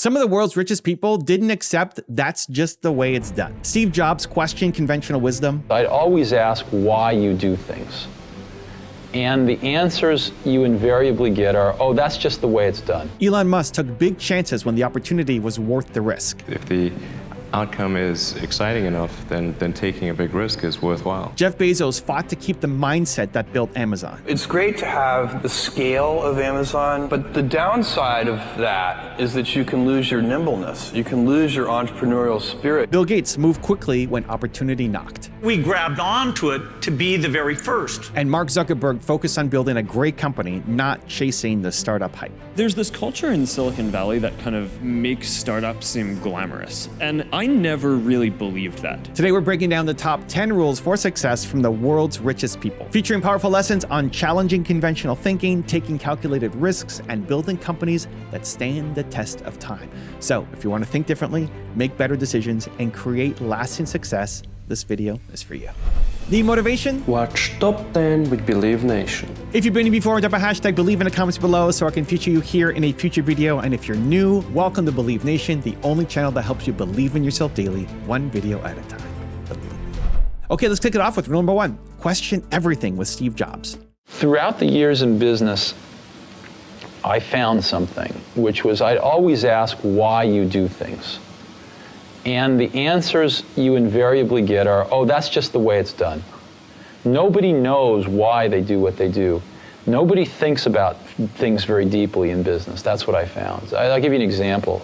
Some of the world's richest people didn't accept that's just the way it's done. Steve Jobs questioned conventional wisdom. I'd always ask why you do things. And the answers you invariably get are, oh, that's just the way it's done. Elon Musk took big chances when the opportunity was worth the risk. If the outcome is exciting enough, then taking a big risk is worthwhile. Jeff Bezos fought to keep the mindset that built Amazon. It's great to have the scale of Amazon, but the downside of that is that you can lose your nimbleness. You can lose your entrepreneurial spirit. Bill Gates moved quickly when opportunity knocked. We grabbed onto it to be the very first. And Mark Zuckerberg focused on building a great company, not chasing the startup hype. There's this culture in Silicon Valley that kind of makes startups seem glamorous. And I never really believed that. Today we're breaking down the top 10 rules for success from the world's richest people, featuring powerful lessons on challenging conventional thinking, taking calculated risks, and building companies that stand the test of time. So if you want to think differently, make better decisions, and create lasting success, this video is for you. The motivation? Watch Top 10 with Believe Nation. If you've been here before, drop a hashtag Believe in the comments below so I can feature you here in a future video. And if you're new, welcome to Believe Nation, the only channel that helps you believe in yourself daily, one video at a time. Believe. Okay, let's kick it off with rule number 1. Question everything with Steve Jobs. Throughout the years in business, I found something, which was I'd always ask why you do things. And the answers you invariably get are, oh, that's just the way it's done. Nobody knows why they do what they do. Nobody thinks about things very deeply in business. That's what I found. I'll give you an example.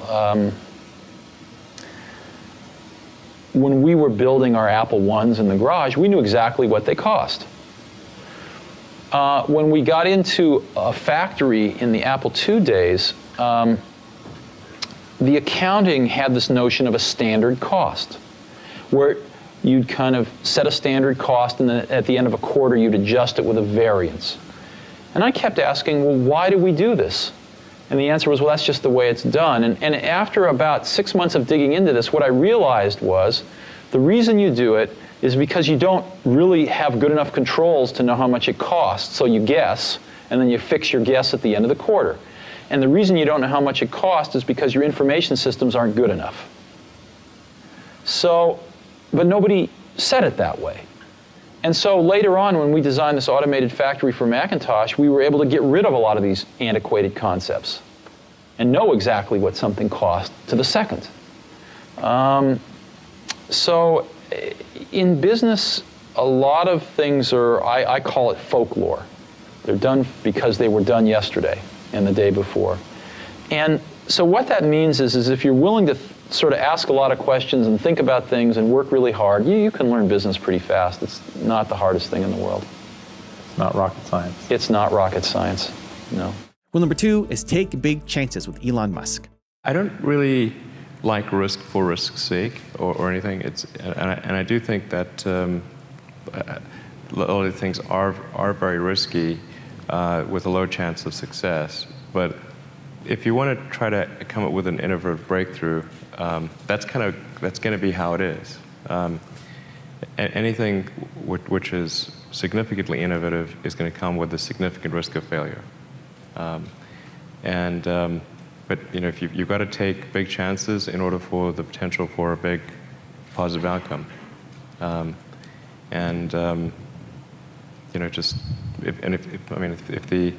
When we were building our Apple I's in the garage, we knew exactly what they cost. When we got into a factory in the Apple II days, the accounting had this notion of a standard cost, where you'd kind of set a standard cost and then at the end of a quarter you'd adjust it with a variance. And I kept asking, well, why do we do this? And the answer was, well, that's just the way it's done. And after about 6 months of digging into this, what I realized was the reason you do it is because you don't really have good enough controls to know how much it costs, so you guess, and then you fix your guess at the end of the quarter. And the reason you don't know how much it costs is because your information systems aren't good enough. So, but nobody said it that way. And so later on, when we designed this automated factory for Macintosh, we were able to get rid of a lot of these antiquated concepts and know exactly what something cost to the second. So in business, a lot of things are, I call it folklore. They're done because they were done yesterday and the day before. And so what that means is if you're willing to sort of ask a lot of questions and think about things and work really hard, you can learn business pretty fast. It's not the hardest thing in the world. It's not rocket science. It's not rocket science, no. Rule number 2 is take big chances with Elon Musk. I don't really like risk for risk's sake or anything. And I do think that a lot of things are very risky with a low chance of success. But if you want to try to come up with an innovative breakthrough, that's going to be how it is. Anything which is significantly innovative is going to come with a significant risk of failure. But you know, if you've got to take big chances in order for the potential for a big positive outcome. You know, just if the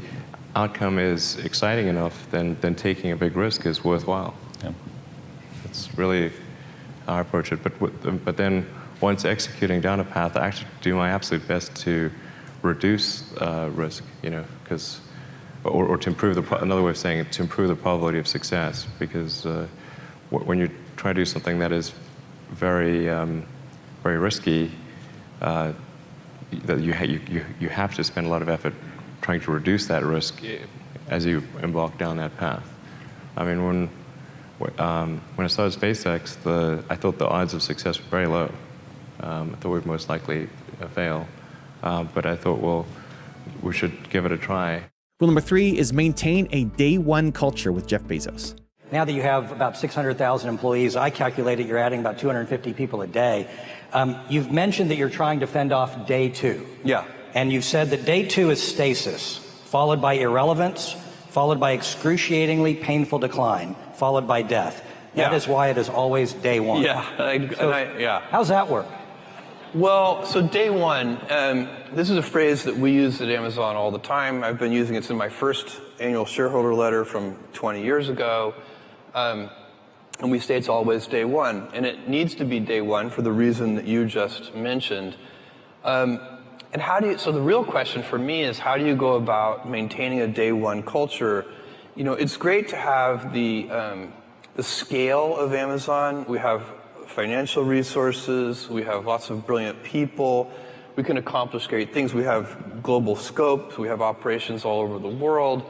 outcome is exciting enough, then taking a big risk is worthwhile. Yeah. That's really how I approach it. But then once executing down a path, I actually do my absolute best to reduce risk. You know, because or to improve another way of saying it, to improve the probability of success. Because when you try to do something that is very very risky, that you have to spend a lot of effort trying to reduce that risk as you embark down that path. I mean, when I started SpaceX, I thought the odds of success were very low. I thought we'd most likely fail, but I thought, well, we should give it a try. Rule number 3 is maintain a day one culture with Jeff Bezos. Now that you have about 600,000 employees, I calculated you're adding about 250 people a day. You've mentioned that you're trying to fend off day 2. Yeah. And you've said that day 2 is stasis, followed by irrelevance, followed by excruciatingly painful decline, followed by death. That Yeah. is why it is always day one. Yeah. How's that work? Well, so day one, this is a phrase that we use at Amazon all the time. I've been using it in my first annual shareholder letter from 20 years ago. And we say it's always day one. And it needs to be day one for the reason that you just mentioned. And so the real question for me is, how do you go about maintaining a day one culture? You know, it's great to have the scale of Amazon. We have financial resources, we have lots of brilliant people, we can accomplish great things, we have global scope, we have operations all over the world.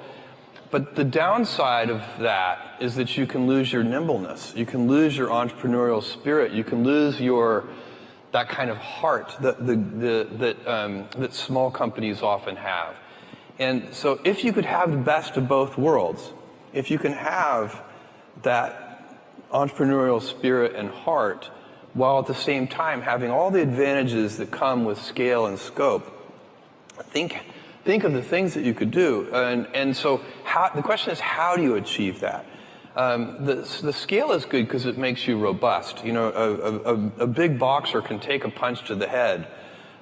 But the downside of that is that you can lose your nimbleness, you can lose your entrepreneurial spirit, you can lose that kind of heart that small companies often have. And so if you could have the best of both worlds, if you can have that entrepreneurial spirit and heart, while at the same time having all the advantages that come with scale and scope, think of the things that you could do. And so the question is, how do you achieve that? The scale is good because it makes you robust. You know, a big boxer can take a punch to the head.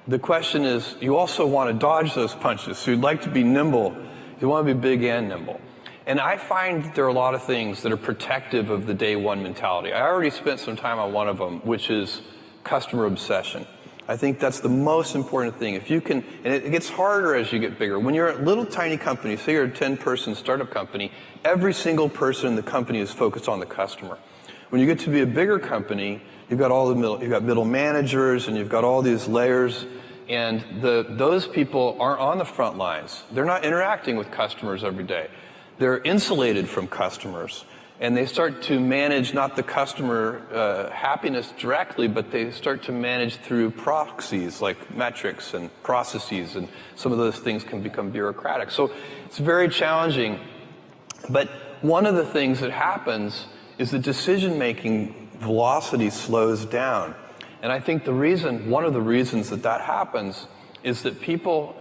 The question is, you also want to dodge those punches. So you'd like to be nimble. You want to be big and nimble. And I find that there are a lot of things that are protective of the day one mentality. I already spent some time on one of them, which is customer obsession. I think that's the most important thing. If you can, and it gets harder as you get bigger. When you're a little tiny company, say you're a 10-person startup company, every single person in the company is focused on the customer. When you get to be a bigger company, you've got middle managers, and you've got all these layers, and those people aren't on the front lines. They're not interacting with customers every day. They're insulated from customers, and they start to manage not the customer happiness directly, but they start to manage through proxies like metrics and processes, and some of those things can become bureaucratic. So it's very challenging. But one of the things that happens is the decision-making velocity slows down. And I think one of the reasons that happens is that people,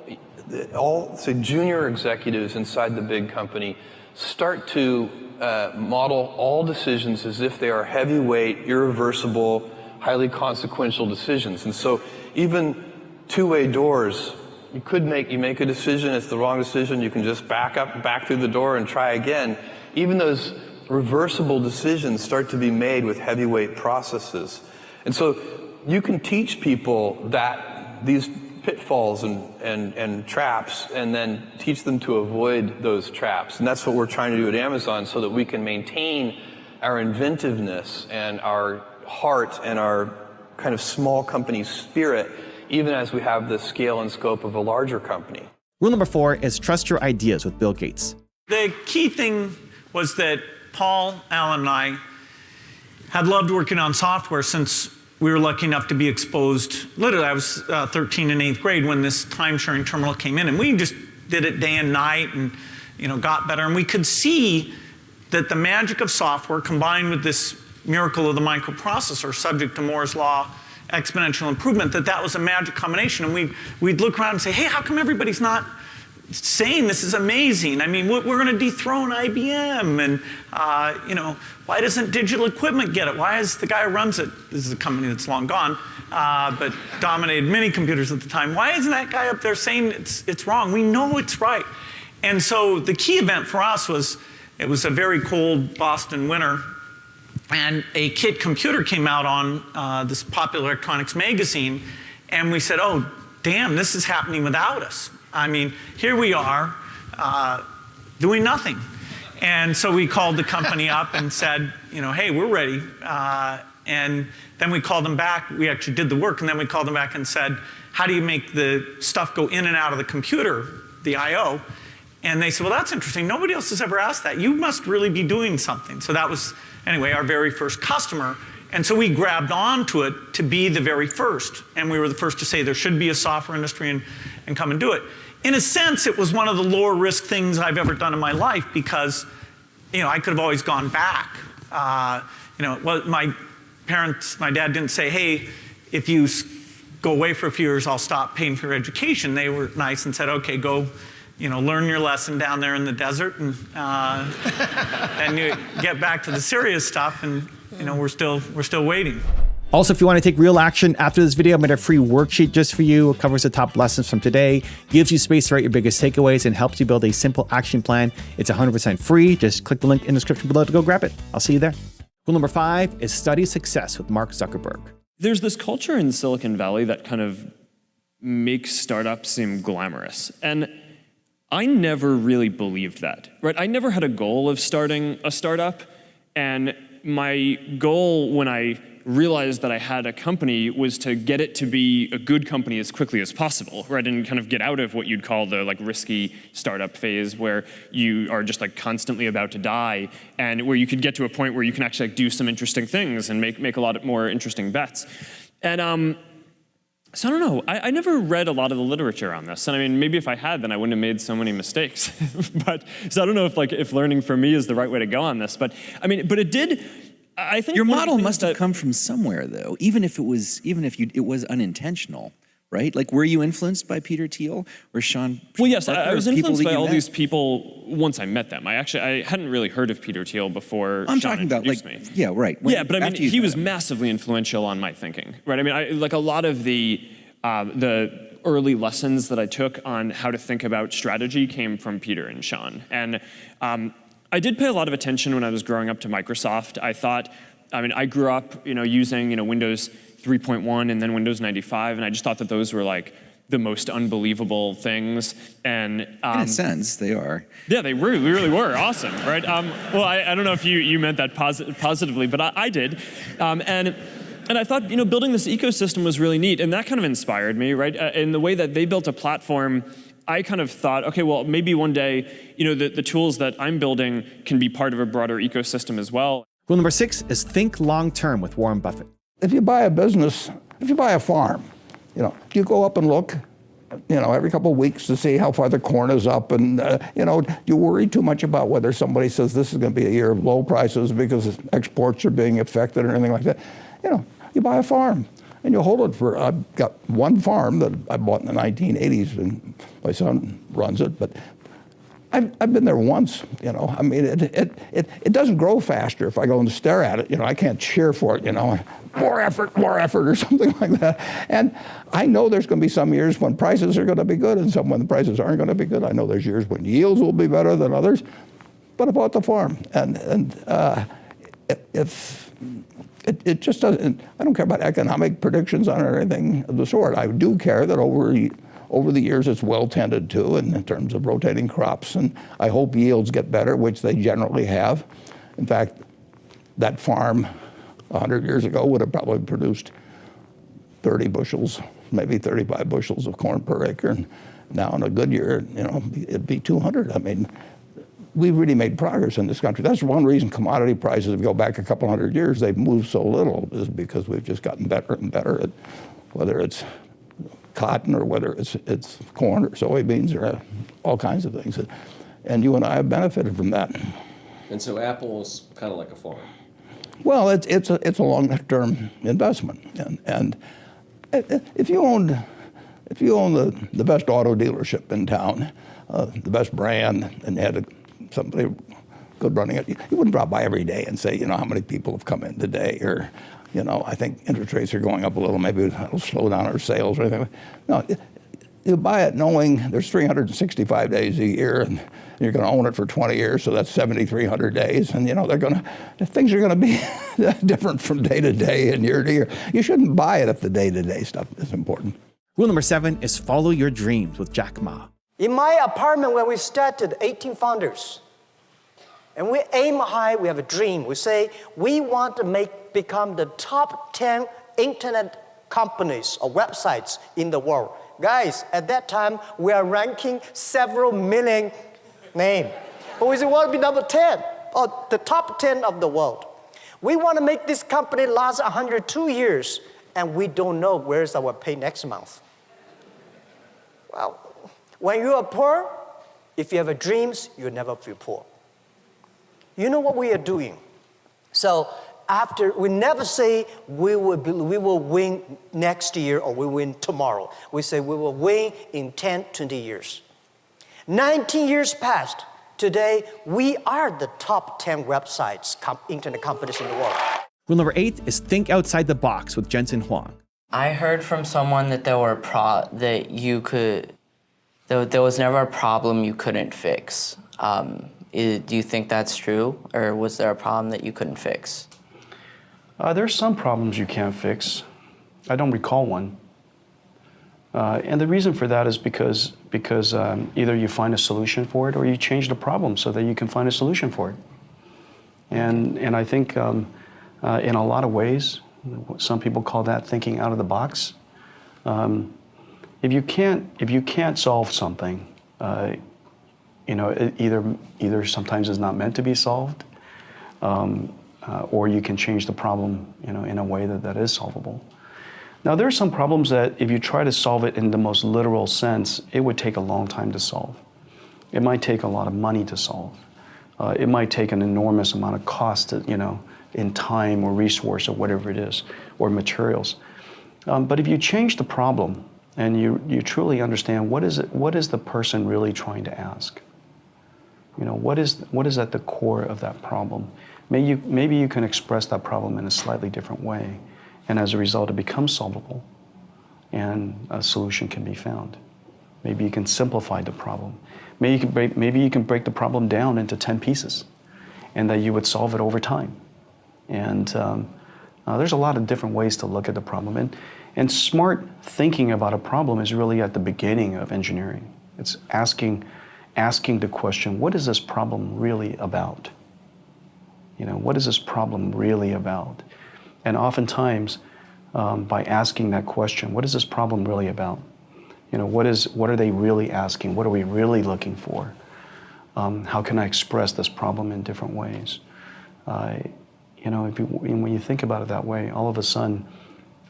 junior executives inside the big company, start to model all decisions as if they are heavyweight, irreversible, highly consequential decisions. And so even two-way doors, you make a decision, it's the wrong decision, you can just back through the door and try again. Even those reversible decisions start to be made with heavyweight processes. And so you can teach people that these pitfalls and traps, and then teach them to avoid those traps. And that's what we're trying to do at Amazon, so that we can maintain our inventiveness and our heart and our kind of small company spirit, even as we have the scale and scope of a larger company. Rule number 4 is trust your ideas with Bill Gates. The key thing was that Paul, Alan, and I had loved working on software since we were lucky enough to be exposed. Literally, I was 13 in 8th grade when this time-sharing terminal came in, and we just did it day and night, and got better. And we could see that the magic of software, combined with this miracle of the microprocessor, subject to Moore's law, exponential improvement, that was a magic combination. And we'd look around and say, hey, how come everybody's not saying this is amazing? I mean, we're going to dethrone IBM, and why doesn't Digital Equipment get it? Why is the guy who runs it, this is a company that's long gone, but dominated mini computers at the time, why isn't that guy up there saying it's wrong? We know it's right. And so the key event for us was, it was a very cold Boston winter, and a kit computer came out on this Popular Electronics magazine, and we said, oh, damn, this is happening without us. I mean, here we are doing nothing. And so we called the company up and said, hey, we're ready. And then we called them back. We actually did the work, and then we called them back and said, how do you make the stuff go in and out of the computer, the I/O? And they said, well, that's interesting. Nobody else has ever asked that. You must really be doing something. So that was, anyway, our very first customer. And so we grabbed onto it to be the very first. And we were the first to say there should be a software industry and come and do it. In a sense, it was one of the lower risk things I've ever done in my life, because I could have always gone back. Well, my dad didn't say, hey, if you go away for a few years, I'll stop paying for your education. They were nice and said, okay, go learn your lesson down there in the desert, and then you get back to the serious stuff, and we're still waiting. Also, if you want to take real action after this video, I made a free worksheet just for you. It covers the top lessons from today, gives you space to write your biggest takeaways, and helps you build a simple action plan. It's 100% free. Just click the link in the description below to go grab it. I'll see you there. Rule number 5 is study success with Mark Zuckerberg. There's this culture in Silicon Valley that kind of makes startups seem glamorous. And I never really believed that, right? I never had a goal of starting a startup. And my goal when I realized that I had a company was to get it to be a good company as quickly as possible, right? And kind of get out of what you'd call the risky startup phase, where you are just constantly about to die, and where you could get to a point where you can actually do some interesting things and make a lot more interesting bets. And so I don't know, I never read a lot of the literature on this. And I mean, maybe if I had, then I wouldn't have made so many mistakes. So I don't know if learning from me is the right way to go on this. But I mean, but it did. I think your model must have come from somewhere, though, even if it was unintentional, right? Were you influenced by Peter Thiel or Sean? Well, yes, I was influenced by all these people once I met them. I hadn't really heard of Peter Thiel before. I'm Sean talking about me. Yeah, right. But I mean, he was massively influential on my thinking, right? I mean, a lot of the early lessons that I took on how to think about strategy came from Peter and Sean. And I did pay a lot of attention when I was growing up to Microsoft. I grew up, using, Windows 3.1 and then Windows 95, and I just thought that those were the most unbelievable things. And in a sense, they are. Yeah, they really were awesome, right? Well, I don't know if you meant that positively, but I did. And I thought, building this ecosystem was really neat, and that kind of inspired me, right? In the way that they built a platform, I kind of thought, okay, well, maybe one day, the tools that I'm building can be part of a broader ecosystem as well. Rule number 6 is think long-term with Warren Buffett. If you buy a business, if you buy a farm, you go up and look, every couple of weeks to see how far the corn is up, and you worry too much about whether somebody says this is going to be a year of low prices because exports are being affected or anything like that. You buy a farm. And you hold it for, I've got one farm that I bought in the 1980s, and my son runs it, but I've been there once, I mean, it doesn't grow faster if I go and stare at it, I can't cheer for it, more effort, or something like that. And I know there's going to be some years when prices are going to be good and some when the prices aren't going to be good. I know there's years when yields will be better than others, but I bought the farm. And it just doesn't, I don't care about economic predictions on it or anything of the sort. I do care that over the years it's well tended to in terms of rotating crops, and I hope yields get better, which they generally have. In fact, that farm 100 years ago would have probably produced 30 bushels, maybe 35 bushels of corn per acre, and now in a good year, it'd be 200. I mean, we've really made progress in this country. That's one reason commodity prices, if you go back a couple hundred years, they've moved so little, is because we've just gotten better and better at whether it's cotton or whether it's corn or soybeans or all kinds of things. And you and I have benefited from that. And so Apple is kind of like a farm. Well, it's a long-term investment. And if you own the best auto dealership in town, the best brand, and you had somebody good running it, you wouldn't drop by every day and say, how many people have come in today, or, I think interest rates are going up a little, maybe it'll slow down our sales or anything. No, you buy it knowing there's 365 days a year, and you're going to own it for 20 years, so that's 7,300 days, and things are going to be different from day to day and year to year. You shouldn't buy it if the day-to-day stuff is important. Rule number 7 is follow your dreams with Jack Ma. In my apartment, when we started, 18 founders, and we aim high, we have a dream. We say we want to become the top 10 internet companies or websites in the world. Guys, at that time, we are ranking several million names. But we say we want to be number 10, or the top 10 of the world. We want to make this company last 102 years, and we don't know where's our pay next month. Well, when you are poor, if you have dreams, you'll never feel poor. You know what we are doing? So we never say we will win next year or we win tomorrow. We say we will win in 10, 20 years. 19 years passed. Today, we are the top 10 websites, internet companies in the world. Rule number 8 is think outside the box with Jensen Huang. I heard from someone that there was never a problem you couldn't fix. Do you think that's true, or was there a problem that you couldn't fix? There's some problems you can't fix. I don't recall one. And the reason for that is because either you find a solution for it or you change the problem so that you can find a solution for it. And I think in a lot of ways, some people call that thinking out of the box. If you can't solve something, either sometimes it's not meant to be solved, or you can change the problem, in a way that is solvable. Now, there are some problems that if you try to solve it in the most literal sense, it would take a long time to solve. It might take a lot of money to solve. It might take an enormous amount of cost, in time or resource or whatever it is, or materials. But if you change the problem and you truly understand what is the person really trying to ask? What is at the core of that problem? Maybe you can express that problem in a slightly different way. And as a result, it becomes solvable and a solution can be found. Maybe you can simplify the problem. Maybe you can break the problem down into 10 pieces and that you would solve it over time. And there's a lot of different ways to look at the problem. And smart thinking about a problem is really at the beginning of engineering. It's asking the question, what is this problem really about? What is this problem really about? And oftentimes, by asking that question, what is this problem really about? What are they really asking? What are we really looking for? How can I express this problem in different ways? When you think about it that way, all of a sudden,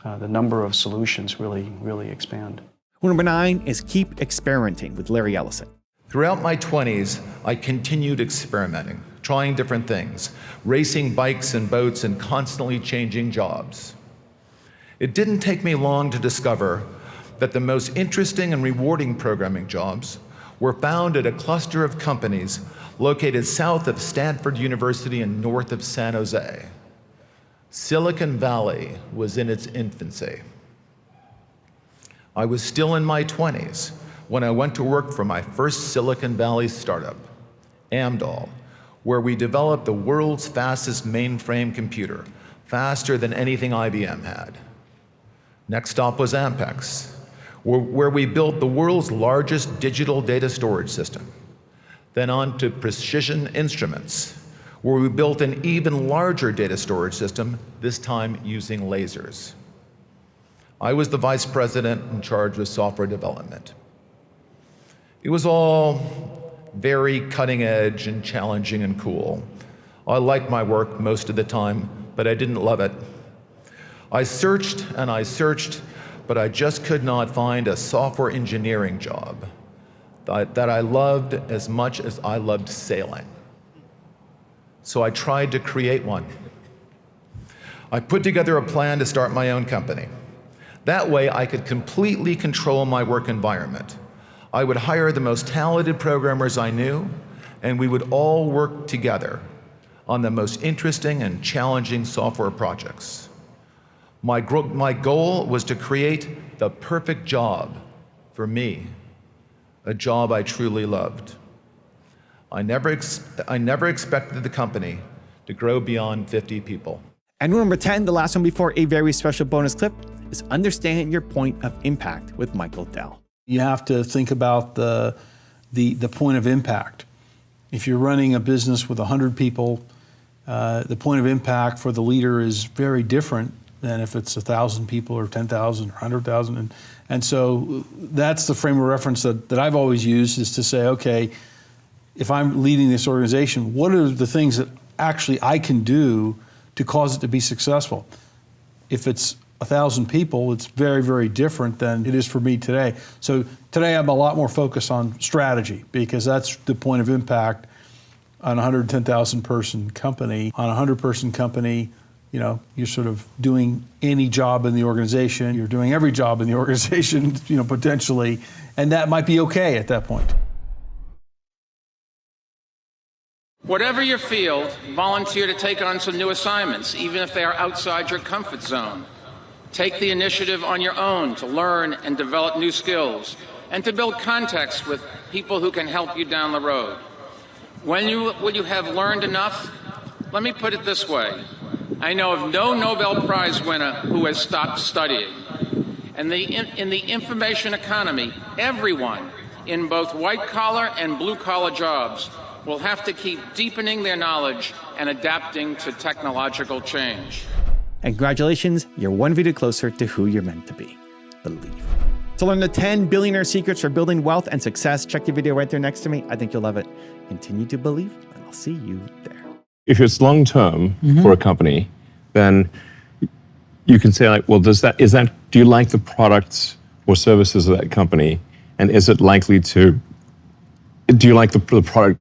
the number of solutions really expand. Rule number 9 is keep experimenting with Larry Ellison. Throughout my 20s, I continued experimenting, trying different things, racing bikes and boats and constantly changing jobs. It didn't take me long to discover that the most interesting and rewarding programming jobs were found at a cluster of companies located south of Stanford University and north of San Jose. Silicon Valley was in its infancy. I was still in my 20s when I went to work for my first Silicon Valley startup, Amdahl, where we developed the world's fastest mainframe computer, faster than anything IBM had. Next stop was Ampex, where we built the world's largest digital data storage system. Then on to Precision Instruments, where we built an even larger data storage system, this time using lasers. I was the vice president in charge of software development. It was all very cutting edge and challenging and cool. I liked my work most of the time, but I didn't love it. I searched and I searched, but I just could not find a software engineering job that I loved as much as I loved sailing. So I tried to create one. I put together a plan to start my own company. That way I could completely control my work environment. I would hire the most talented programmers I knew, and we would all work together on the most interesting and challenging software projects. My goal was to create the perfect job for me, a job I truly loved. I never expected the company to grow beyond 50 people. And rule number 10, the last one before a very special bonus clip, is understand your point of impact with Michael Dell. You have to think about the point of impact. If you're running a business with 100 people, the point of impact for the leader is very different than if it's 1,000 people or 10,000 or 100,000. And so that's the frame of reference that I've always used, is to say, okay, if I'm leading this organization, what are the things that actually I can do to cause it to be successful? If it's 1,000 people, it's very, very different than it is for me today. So today I'm a lot more focused on strategy, because that's the point of impact on a 110,000 person company. On a 100 person company, you're sort of doing any job in the organization. You're doing every job in the organization, potentially, and that might be okay at that point. Whatever your field, volunteer to take on some new assignments, even if they are outside your comfort zone. Take the initiative on your own to learn and develop new skills and to build contacts with people who can help you down the road. When you have learned enough, let me put it this way. I know of no Nobel Prize winner who has stopped studying. And in the information economy, everyone in both white-collar and blue-collar jobs will have to keep deepening their knowledge and adapting to technological change. And congratulations, you're one video closer to who you're meant to be. Believe. To learn the 10 billionaire secrets for building wealth and success, check the video right there next to me. I think you'll love it. Continue to believe, and I'll see you there. If it's long-term for a company, then you can say, like, well, do you like the products or services of that company? And is it likely to, do you like the product